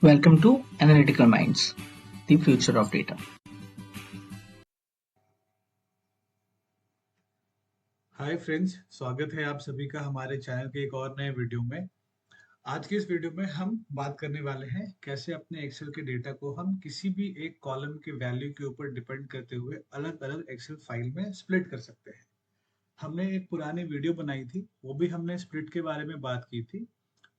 Welcome to Analytical Minds, the future of data. Hi friends, स्वागत है आप सभी का हमारे चैनल के एक और नए वीडियो में। आज के इस वीडियो में हम बात करने वाले हैं कैसे अपने एक्सेल के डेटा को हम किसी भी एक कॉलम के वैल्यू के ऊपर डिपेंड करते हुए अलग अलग एक्सेल फाइल में स्प्लिट कर सकते हैं। हमने एक पुरानी वीडियो बनाई थी, वो भी हमने स्प्लिट के बारे में बात की थी,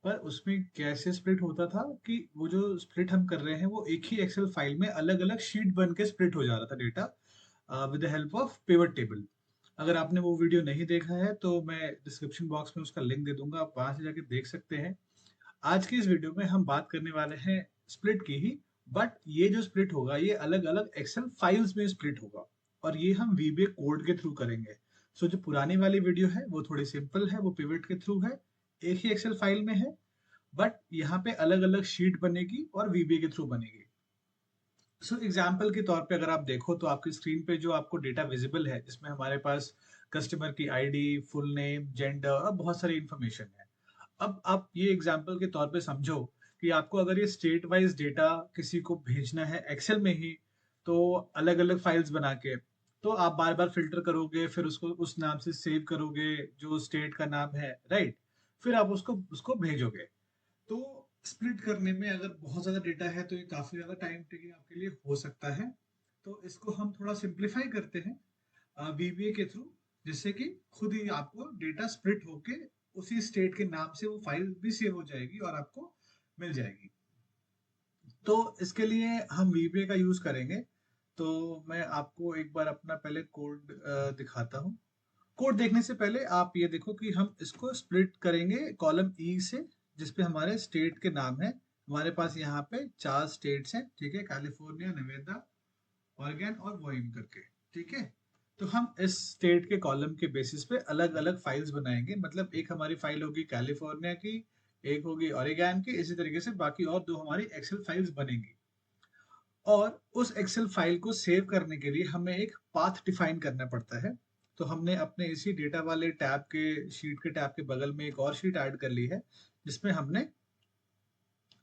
पर उसमें कैसे स्प्लिट होता था कि वो जो स्प्लिट हम कर रहे हैं वो एक ही एक्सेल फाइल में अलग अलग शीट बन के स्प्लिट हो जा रहा था data with the help of pivot table. अगर आपने वो वीडियो नहीं देखा है तो मैं डिस्क्रिप्शन बॉक्स में उसका लिंक दे दूंगा, आप वहां से जाके देख सकते हैं। आज की इस वीडियो में हम बात करने वाले हैं स्प्लिट की ही, बट ये जो स्प्लिट होगा ये अलग अलग एक्सेल फाइल्स में स्प्लिट होगा और ये हम वीबीए कोड के थ्रू करेंगे। सो जो पुरानी वाली वीडियो है वो थोड़ी सिंपल है, वो पिवट के थ्रू है, एक ही एक्सेल फाइल में है, बट यहाँ पे अलग अलग शीट बनेगी और वीबीए के थ्रू बनेगी। सो एग्जाम्पल के तौर पे अगर आप देखो तो आपकी स्क्रीन पे जो आपको डेटा विजिबल है, जिसमें हमारे पास कस्टमर की आईडी, फुल नेम, जेंडर और बहुत सारी इंफॉर्मेशन है। अब आप ये एग्जाम्पल के तौर पे समझो कि आपको अगर ये स्टेट वाइज डेटा किसी को भेजना है एक्सेल में ही, तो अलग अलग फाइल्स बना के, तो आप बार बार फिल्टर करोगे, फिर उसको उस नाम से सेव करोगे जो स्टेट का नाम है, राइट। फिर आप उसको उसको भेजोगे। तो स्प्लिट करने में अगर बहुत ज्यादा डेटा है तो ये काफी ज्यादा टाइम टेकिंग आपके लिए हो सकता है। तो इसको हम थोड़ा सिंप्लीफाई करते हैं वीबीए के थ्रू, जिससे कि खुद ही आपको डेटा स्प्लिट होके उसी स्टेट के नाम से वो फाइल भी सेव हो जाएगी और आपको मिल जाएगी। तो इसके लिए हम वीबीए का यूज करेंगे। तो मैं आपको एक बार अपना पहले कोड दिखाता हूँ। कोड देखने से पहले आप ये देखो कि हम इसको स्प्लिट करेंगे कॉलम ई से, जिसपे हमारे स्टेट के नाम है। हमारे पास यहाँ पे 4 स्टेट्स हैं, ठीक है, कैलिफोर्निया, नेवादा, ऑरेगन और वोइम करके, ठीक है। तो हम इस स्टेट के कॉलम के बेसिस पे अलग अलग फाइल्स बनाएंगे, मतलब एक हमारी फाइल होगी कैलिफोर्निया की, एक होगी ऑरेगन की, इसी तरीके से बाकी और 2 हमारी एक्सेल फाइल्स बनेंगी। और उस एक्सेल फाइल को सेव करने के लिए हमें एक पाथ डिफाइन करना पड़ता है। तो हमने अपने इसी डेटा वाले टैब के, शीट के टैब के बगल में एक और शीट ऐड कर ली है, जिसमें हमने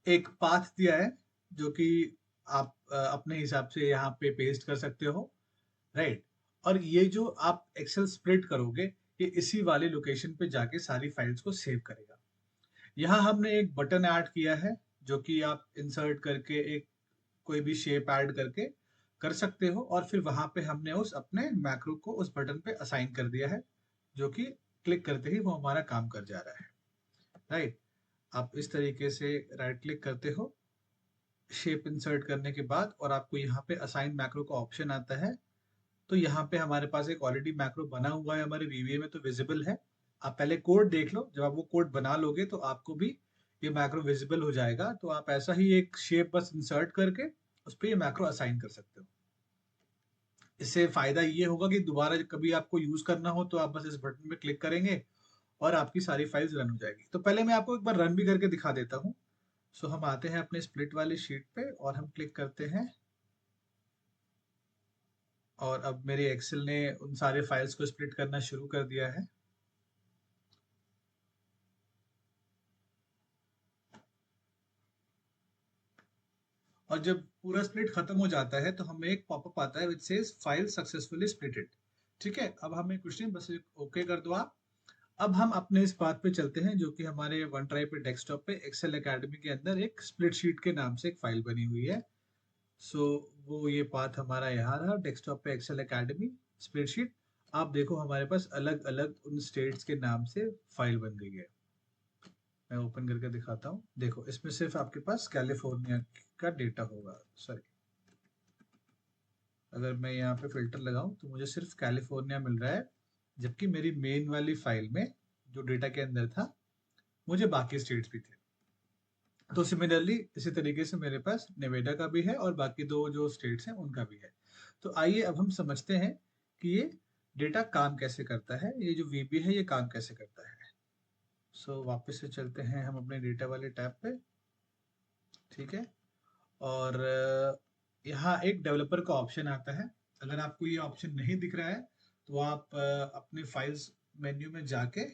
एक पाथ दिया है, जो कि आप अपने हिसाब से यहाँ पे पेस्ट कर सकते हो, राइट। और ये जो आप एक्सेल स्प्लिट करोगे, ये इसी वाले लोकेशन पे जाके सारी फाइल्स को सेव करेगा। यहाँ हमने एक बटन ऐड किया है, जो कि आप इंसर्ट करके एक कोई भी शेप ऐड करके कर सकते हो, और फिर वहां पे हमने उस अपने मैक्रो को उस बटन पे असाइन कर दिया है, जो कि क्लिक करते ही वो हमारा काम कर जा रहा है, राइट। आप इस तरीके से राइट क्लिक करते हो शेप इंसर्ट करने के बाद, और आपको यहाँ पे असाइन मैक्रो का ऑप्शन आता है। तो यहाँ पे हमारे पास एक ऑलरेडी मैक्रो बना हुआ है, हमारे वीवीए में तो विजिबल है। आप पहले कोड देख लो, जब आप वो कोड बना लोगे तो आपको भी ये मैक्रो विजिबल हो जाएगा। तो आप ऐसा ही एक शेप बस इंसर्ट करके उस पर ये मैक्रो असाइन कर सकते हो। इससे फायदा ये होगा कि दोबारा कभी आपको यूज करना हो तो आप बस इस बटन पे क्लिक करेंगे और आपकी सारी फाइल्स रन हो जाएगी। तो पहले मैं आपको एक बार रन भी करके दिखा देता हूँ। सो हम आते हैं अपने स्प्लिट वाली शीट पे और हम क्लिक करते हैं, और अब मेरे एक्सेल ने उन सारे फाइल्स को स्प्लिट करना शुरू कर दिया है। और जब पूरा स्प्लिट खत्म हो जाता है तो हमें एक पॉपअप आता है which says file successfully splitted. ठीक है, अब हमें कुछ नहीं, बस ओके कर दो आप। अब हम अपने इस बात पे चलते हैं, जो कि हमारे वन ड्राइव पे डेस्कटॉप पे एक्सेल एकेडमी के अंदर एक स्प्लिट शीट के नाम से एक फाइल बनी हुई है। सो वो ये पाथ हमारा यहाँ रहा, डेस्कटॉप पे एक्सेल एकेडमी स्प्रेडशीट। आप देखो हमारे पास अलग अलग उन स्टेट्स के नाम से फाइल बन गई है। मैं ओपन करके दिखाता हूँ, देखो इसमें सिर्फ आपके पास कैलिफोर्निया का डेटा होगा, सॉरी। अगर मैं यहाँ पे फिल्टर लगाऊं तो मुझे सिर्फ कैलिफोर्निया मिल रहा है, जबकि मेरी मेन वाली फाइल में जो डेटा के अंदर था मुझे बाकी स्टेट्स भी थे। तो सिमिलरली इसी तरीके से मेरे पास नेवेडा का भी है और बाकी 2 जो स्टेट्स हैं उनका भी है। तो आइए अब हम समझते हैं कि ये डेटा काम कैसे करता है, ये जो वीबी है ये काम कैसे करता है। सो वापस से चलते हैं हम अपने डेटा वाले टैब पे, ठीक है। और यहाँ एक डेवलपर का ऑप्शन आता है। अगर आपको ये ऑप्शन नहीं दिख रहा है तो आप अपने फाइल्स मेन्यू में जाके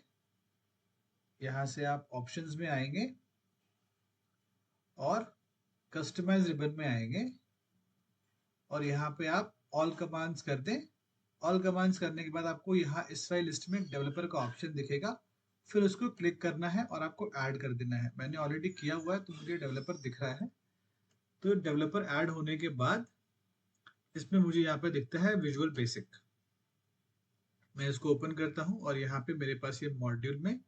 यहाँ से आप ऑप्शंस में आएंगे और कस्टमाइज रिबन में आएंगे और यहाँ पे आप ऑल कमांड्स कर दें। ऑल कमांड्स करने के बाद आपको यहाँ इस वाली लिस्ट में डेवलपर का ऑप्शन दिखेगा, फिर उसको क्लिक करना है और आपको ऐड कर देना है। मैंने ऑलरेडी किया हुआ है तो मुझे डेवलपर दिख रहा है। तो डेवलपर ऐड होने के बाद इसमें मुझे यहाँ पे दिखता है विजुअल बेसिक। मैं इसको ओपन करता हूँ और यहाँ पे मेरे पास ये मॉड्यूल में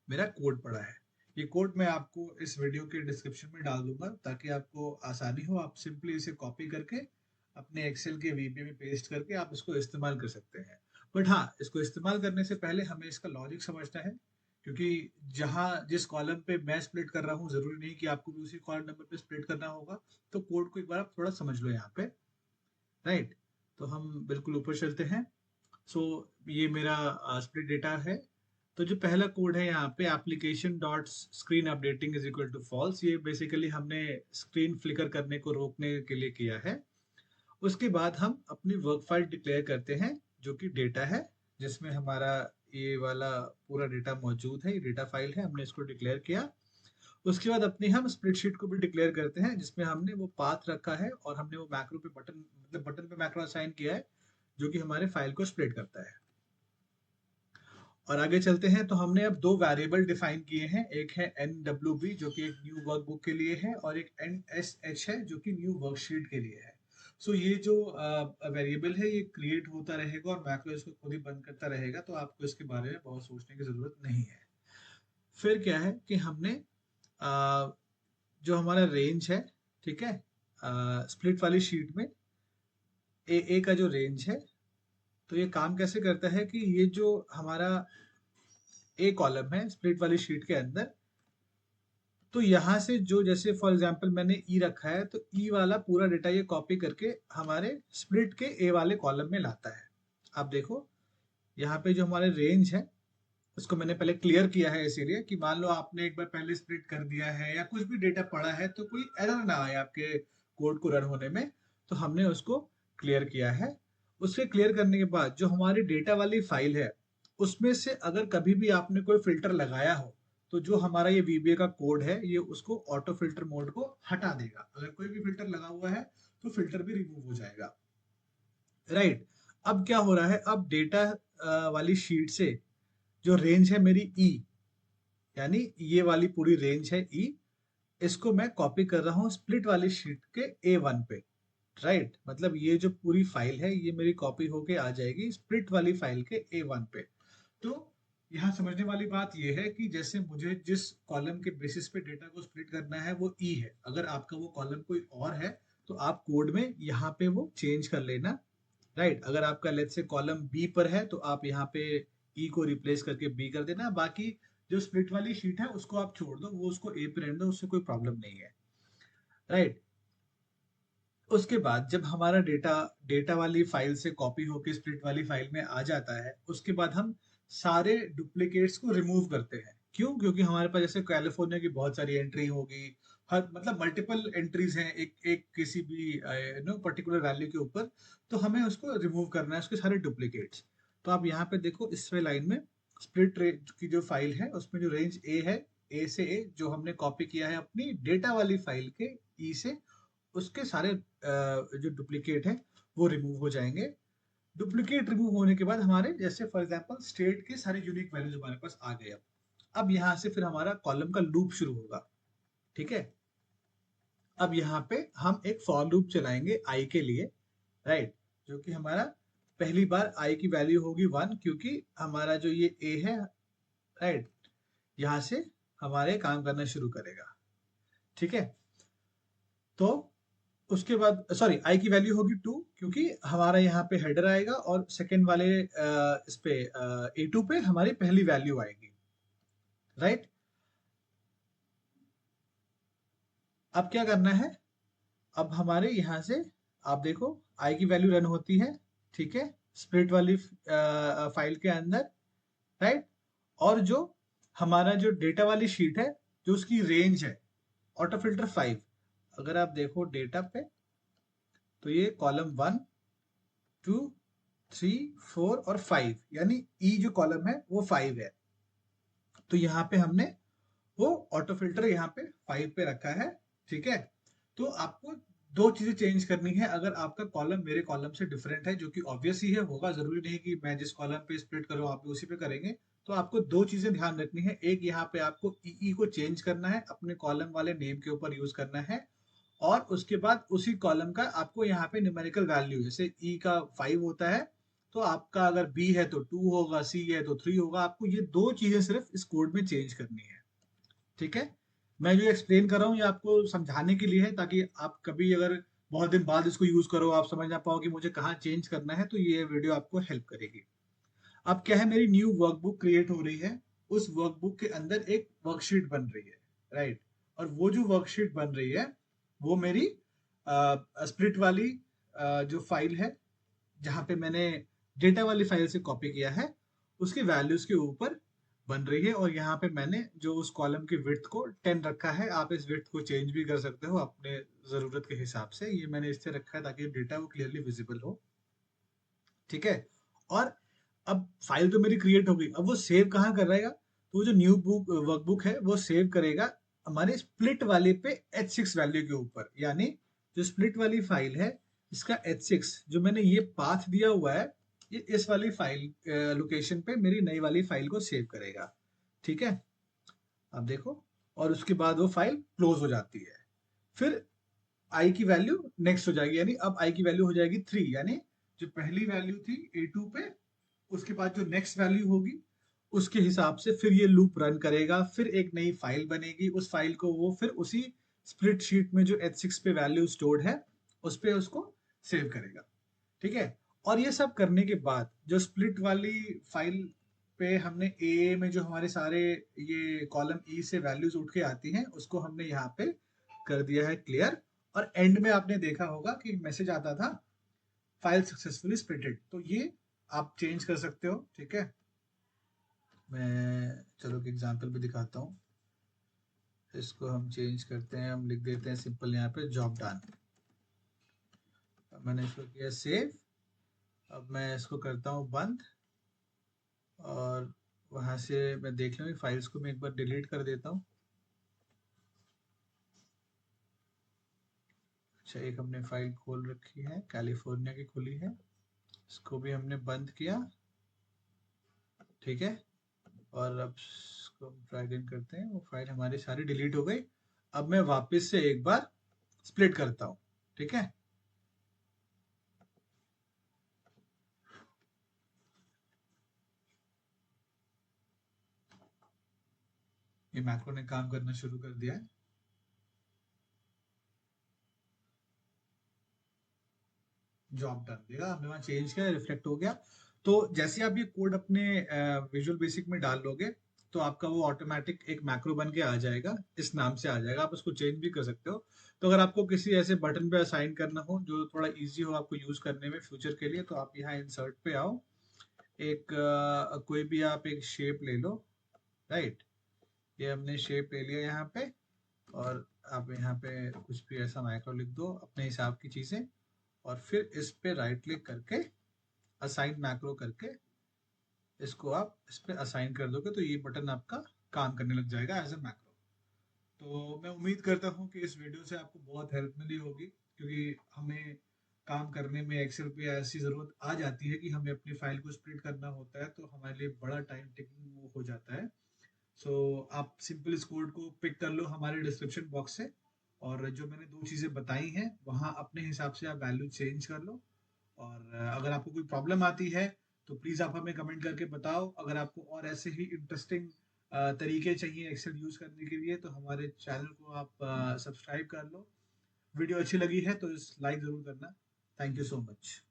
मेरा कोड पड़ा है। ये कोड मैं आपको इस वीडियो के डिस्क्रिप्शन में डाल दूंगा ताकि आपको आसानी हो। आप सिंपली इसे कॉपी करके अपने एक्सेल के वीबी में पेस्ट करके आप इसको इस्तेमाल कर सकते हैं। बट हाँ, इसको इस्तेमाल करने से पहले हमें इसका लॉजिक समझना है, क्योंकि जहाँ जिस कॉलम पे मैं स्प्लिट कर रहा हूँ जरूरी नहीं कि आपको भी उसी कॉलम नंबर पे स्प्लिट करना होगा। तो कोड को एक बार आप थोड़ा समझ लो यहाँ पे, राइट। तो हम बिल्कुल ऊपर चलते हैं। सो ये मेरा स्प्लिट डेटा है। तो जो पहला कोड है यहाँ पे application dot screen updating is equal to false, ये बेसिकली हमने स्क्रीन फ्लिकर करने को रोकने के लिए किया है। उसके बाद हम अपनी वर्क फाइल डिक्लेयर करते हैं जो कि डेटा है, जिसमें हमारा ये वाला पूरा डेटा मौजूद है। ये डेटा फाइल है, हमने इसको डिक्लेयर किया। उसके बाद अपनी हम स्प्रेडशीट को भी डिक्लेयर करते हैं जिसमें हमने वो पाथ रखा है और हमने वो मैक्रो पे बटन, मतलब बटन पे मैक्रो असाइन किया है जो कि हमारे फाइल को स्प्लिट करता है। और आगे चलते हैं। तो हमने अब दो वेरिएबल डिफाइन किए हैं, एक है NWB जो कि एक न्यू वर्कबुक के लिए है और एक NSH है जो कि न्यू वर्कशीट के लिए है। सो ये जो वेरिएबल है ये क्रिएट होता रहेगा और मैक्रो इसको खुद ही बंद करता रहेगा, तो आपको इसके बारे में बहुत सोचने की जरूरत नहीं है। फिर क्या है कि हमने जो हमारा रेंज है, ठीक है, स्प्लिट वाली शीट में ए का जो रेंज है, तो ये काम कैसे करता है कि ये जो हमारा ए कॉलम है स्प्लिट वाली शीट के अंदर, तो यहाँ से जो, जैसे फॉर एग्जांपल मैंने ई रखा है, तो ई वाला पूरा डेटा ये कॉपी करके हमारे स्प्लिट के ए वाले कॉलम में लाता है। आप देखो यहाँ पे जो हमारे रेंज है उसको मैंने पहले क्लियर किया है, इसीलिए कि मान लो आपने एक बार पहले स्प्लिट कर दिया है या कुछ भी डेटा पड़ा है तो कोई एरर ना आए आपके कोड को रन होने में, तो हमने उसको क्लियर किया है। उसके क्लियर करने के बाद जो हमारी डेटा वाली फाइल है उसमें से अगर कभी भी आपने कोई फिल्टर लगाया हो तो जो हमारा ये VBA का कोड है ये उसको ऑटो फिल्टर मोड को हटा देगा। अगर कोई भी फिल्टर लगा हुआ है तो फिल्टर भी रिमूव हो जाएगा, राइट। अब क्या हो रहा है, अब डेटा वाली शीट से जो रेंज है मेरी ई, यानी ये वाली पूरी रेंज है ई, इसको मैं कॉपी कर रहा हूँ स्प्लिट वाली शीट के A1 पे, राइट। मतलब ये जो पूरी फाइल है ये मेरी कॉपी होके आ जाएगी स्प्लिट वाली फाइल के A1 पे। तो यहाँ समझने वाली बात ये है कि जैसे मुझे जिस कॉलम के बेसिस पे डेटा को स्प्लिट करना है वो ई है, अगर आपका वो कॉलम कोई और है तो आप कोड में यहाँ पे वो चेंज कर लेना, राइट। अगर आपका लेट्स से कॉलम बी पर है तो आप यहाँ पे ई को रिप्लेस करके बी कर देना, बाकी जो स्प्लिट वाली शीट है उसको आप छोड़ दो, वो उसको ए पे रहने दो, उससे कोई प्रॉब्लम नहीं है, राइट। उसके बाद जब हमारा डेटा डेटा वाली फाइल से कॉपी होकर स्प्लिट वाली फाइल में आ जाता है, उसके बाद हम सारे डुप्लीकेट्स को रिमूव करते हैं। क्यों? क्योंकि हमारे पास जैसे कैलिफोर्निया की बहुत सारी एंट्री होगी, हर मतलब मल्टीपल एंट्रीज हैं एक एक किसी भी पर्टिकुलर वैल्यू के ऊपर, तो हमें उसको रिमूव करना है, उसके सारे डुप्लीकेट्स। तो आप यहाँ पे देखो इस लाइन में स्प्लिट की जो फाइल है उसमें जो रेंज ए है, ए से ए जो हमने कॉपी किया है अपनी डेटा वाली फाइल के ई से, उसके सारे जो डुप्लीकेट है वो रिमूव हो जाएंगे। डुप्लीकेट रिमूव होने के बाद हमारे जैसे फॉर एग्जांपल स्टेट के सारे यूनिक वैल्यूज हमारे पास आ गए। अब यहाँ से फिर हमारा कॉलम का लूप शुरू होगा, ठीक है। अब यहाँ पे हम एक फॉर लूप चलाएंगे आई के लिए, राइट, जो कि हमारा पहली बार आई की वैल्यू होगी 1, क्योंकि हमारा जो ये ए है, राइट, यहाँ से हमारे काम करना शुरू करेगा, ठीक है। तो उसके बाद सॉरी आई की वैल्यू होगी 2, क्योंकि हमारा यहाँ पे हेडर आएगा और सेकंड वाले इस पे A2 पे हमारी पहली वैल्यू आएगी, राइट। अब क्या करना है, अब हमारे यहाँ से आप देखो आई की वैल्यू रन होती है, ठीक है, स्प्लिट वाली फाइल के अंदर, राइट। और जो हमारा जो डेटा वाली शीट है जो उसकी रेंज है ऑटो फिल्टर 5, अगर आप देखो डेटा पे तो ये कॉलम 1 2 3 4 और 5, यानी ई जो कॉलम है वो 5 है। तो यहाँ पे हमने वो ऑटो फिल्टर यहाँ पे 5 पे रखा है, ठीक है। तो आपको दो चीजें चेंज करनी है। अगर आपका कॉलम मेरे कॉलम से डिफरेंट है, जो कि ऑब्वियस ही है, होगा, जरूरी नहीं कि मैं जिस कॉलम पे स्प्लिट करूँ आप भी उसी पे करेंगे। तो आपको दो चीजें ध्यान रखनी है। एक, यहाँ पे आपको ई को चेंज करना है, अपने कॉलम वाले नेम के ऊपर यूज करना है। और उसके बाद उसी कॉलम का आपको यहाँ पे न्यूमेरिकल वैल्यू, जैसे ई का 5 होता है, तो आपका अगर बी है तो 2 होगा, सी है तो 3 होगा। आपको ये दो चीजें सिर्फ इस कोड में चेंज करनी है। ठीक है। मैं जो एक्सप्लेन कर रहा हूँ ये आपको समझाने के लिए है, ताकि आप कभी अगर बहुत दिन बाद इसको यूज करो, आप समझ ना पाओ कि मुझे कहाँ चेंज करना है, तो ये वीडियो आपको हेल्प करेगी। अब क्या है, मेरी न्यू वर्कबुक क्रिएट हो रही है। उस वर्कबुक के अंदर एक वर्कशीट बन रही है, राइट। और वो जो वर्कशीट बन रही है वो मेरी स्प्लिट वाली जो फाइल है, जहाँ पे मैंने डेटा वाली फाइल से कॉपी किया है, उसके वैल्यूज के ऊपर बन रही है। और यहाँ पे मैंने जो उस कॉलम की विड्थ को 10 रखा है। आप इस विड्थ को चेंज भी कर सकते हो अपने जरूरत के हिसाब से। ये मैंने इससे रखा है ताकि डेटा वो क्लियरली विजिबल हो। ठीक है। और अब फाइल तो मेरी क्रिएट हो गई, अब वो सेव कहाँ कर रहेगा, तो वो जो न्यू बुक वर्कबुक है वो सेव करेगा हमारे स्प्लिट वाले पे H6 वैल्यू के ऊपर। यानी जो स्प्लिट वाली फाइल है, इसका H6 जो मैंने ये पाथ दिया हुआ है, ये इस वाली फाइल लोकेशन पे मेरी नई वाली फाइल को सेव करेगा। ठीक है। अब देखो, और उसके बाद वो फाइल क्लोज हो जाती है। फिर आई की वैल्यू नेक्स्ट हो जाएगी, यानी अब आई की वैल्यू हो जाएगी 3। यानी जो पहली वैल्यू थी A2 पे, उसके बाद जो नेक्स्ट वैल्यू होगी उसके हिसाब से फिर ये लूप रन करेगा। फिर एक नई फाइल बनेगी, उस फाइल को वो फिर उसी स्प्लिट शीट में जो H6 पे वैल्यू स्टोर्ड है उस पे उसको सेव करेगा। ठीक है। और ये सब करने के बाद जो स्प्लिट वाली फाइल पे हमने ए में जो हमारे सारे ये कॉलम ई से वैल्यूज उठ के आती हैं, उसको हमने यहाँ पे कर दिया है क्लियर। और एंड में आपने देखा होगा कि मैसेज आता था फाइल सक्सेसफुली स्प्लिटेड। तो ये आप चेंज कर सकते हो। ठीक है। मैं चलो एक एग्जांपल भी दिखाता हूँ। इसको हम चेंज करते हैं, हम लिख देते हैं सिंपल यहाँ पे जॉब डन। मैंने इसको किया सेव। अब मैं इसको करता हूँ बंद, और वहां से मैं देख लूँ फाइल्स को मैं एक बार डिलीट कर देता हूँ। अच्छा, एक हमने फाइल खोल रखी है, कैलिफोर्निया की खुली है, इसको भी हमने बंद किया। ठीक है। और अब इसको ड्रैग इन करते हैं, वो फाइल हमारी सारी डिलीट हो गई। अब मैं वापस से एक बार स्प्लिट करता हूँ। ठीक है। ये मैक्रो ने काम करना शुरू कर दिया है। जॉब डन देगा, हमने वहां चेंज किया, रिफ्लेक्ट हो गया। तो जैसे आप ये कोड अपने विजुअल बेसिक में डाल लोगे, तो आपका वो ऑटोमेटिक एक मैक्रो बन के आ जाएगा, इस नाम से आ जाएगा। आप उसको चेंज भी कर सकते हो। तो अगर आपको किसी ऐसे बटन पे असाइन करना हो जो थोड़ा इजी हो आपको यूज करने में फ्यूचर के लिए, तो आप यहाँ इंसर्ट पे आओ, एक कोई भी आप एक शेप ले लो, राइट। ये हमने शेप ले लिया यहाँ पे। और आप यहाँ पे कुछ भी ऐसा माइक्रो लिख दो अपने हिसाब की चीजें, और फिर इस पे राइट क्लिक करके असाइन मैक्रो करके इसको आप इस पे असाइन कर दोगे, तो ये बटन आपका काम करने लग जाएगा एज ए मैक्रो। तो मैं उम्मीद करता हूँ कि इस वीडियो से आपको बहुत हेल्प मिली होगी, क्योंकि हमें काम करने में एक्सेल पे ऐसी ज़रूरत आ जाती है कि हमें अपनी फाइल को स्प्लिट करना होता है, तो हमारे लिए बड़ा टाइम टेकिंग वो हो जाता है। सो आप सिंपल इस कोड को पिक कर लो हमारे डिस्क्रिप्शन बॉक्स से, और जो मैंने दो चीज़ें बताई हैं वहाँ अपने हिसाब से आप वैल्यू चेंज कर लो। और अगर आपको कोई प्रॉब्लम आती है तो प्लीज़ आप हमें कमेंट करके बताओ। अगर आपको और ऐसे ही इंटरेस्टिंग तरीके चाहिए एक्सेल यूज़ करने के लिए, तो हमारे चैनल को आप सब्सक्राइब कर लो। वीडियो अच्छी लगी है तो इस लाइक ज़रूर करना। Thank you so much.